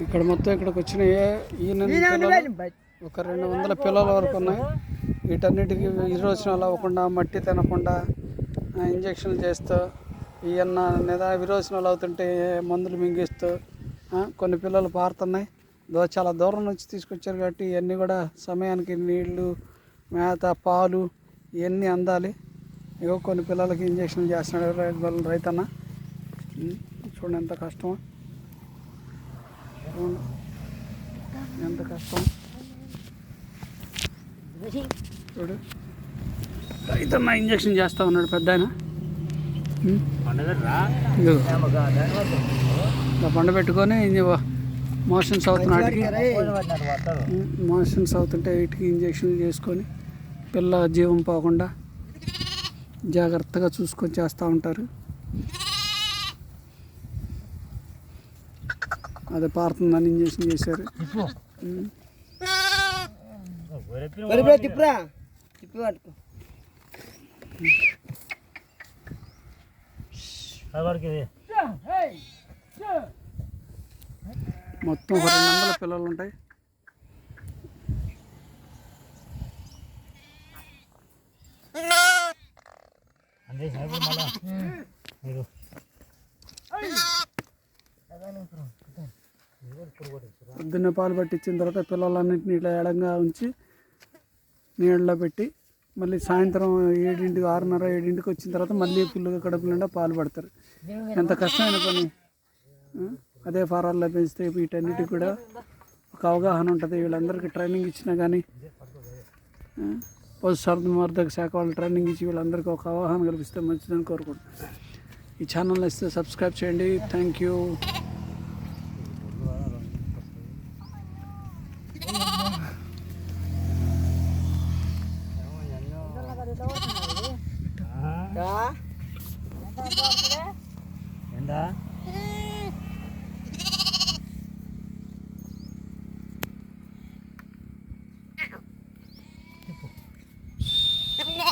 ఇక్కడ మొత్తం ఇక్కడికి వచ్చిన ఒక 200 పిల్లల వరకు ఉన్నాయి. వీటన్నిటికీ విరోచనాలు అవ్వకుండా, మట్టి తినకుండా ఇంజక్షన్లు చేస్తూ, ఈయన్న విరోచనాలు అవుతుంటే మందులు మింగిస్తూ కొన్ని పిల్లలు పారుతున్నాయి. చాలా దూరం నుంచి తీసుకొచ్చారు కాబట్టి ఇవన్నీ కూడా సమయానికి నీళ్లు, మేత, పాలు ఇవన్నీ అందాలి. ఇగో కొన్ని పిల్లలకి ఇంజక్షన్లు చేస్తున్నాడు రైతన్న. చూడండి ఎంత కష్టమో, ఎంత కష్టం చూడు. రైతన్న ఇంజక్షన్ చేస్తా ఉన్నాడు పెద్ద ఆయన. బండ పెట్టుకొని మోషన్స్ అవుతున్నాటికి, మోషన్స్ అవుతుంటే వీటికి ఇంజక్షన్లు చేసుకొని పిల్ల జీవం పోకుండా జాగ్రత్తగా చూసుకొని చేస్తూ ఉంటారు. అదే పారుతుందని ఇంజక్షన్ చేశారు. మొత్తం 200 పిల్లలు ఉంటాయి. పొద్దున్నే పాలు పట్టించిన తర్వాత పిల్లలన్నింటినీ ఇట్లా ఎడంగా ఉంచి నీళ్ళలో పెట్టి మళ్ళీ సాయంత్రం 7, 6:30, 7 వచ్చిన తర్వాత మళ్ళీ ఫుల్గా కడుపు నిండా పాలు పడతారు. ఎంత కష్టమైన పని. అదే ఫారాల్లో పెంచితే వీటన్నిటికి కూడా ఒక అవగాహన ఉంటుంది. వీళ్ళందరికీ ట్రైనింగ్ ఇచ్చినా కానీ పశుసంవర్ధక శాఖ వాళ్ళు ట్రైనింగ్ ఇచ్చి వీళ్ళందరికీ ఒక అవగాహన కల్పిస్తే మంచిదని కోరుకుంటున్నాను. ఈ ఛానల్ని ఇస్తే సబ్స్క్రైబ్ చేయండి. Thank you. ఏంటా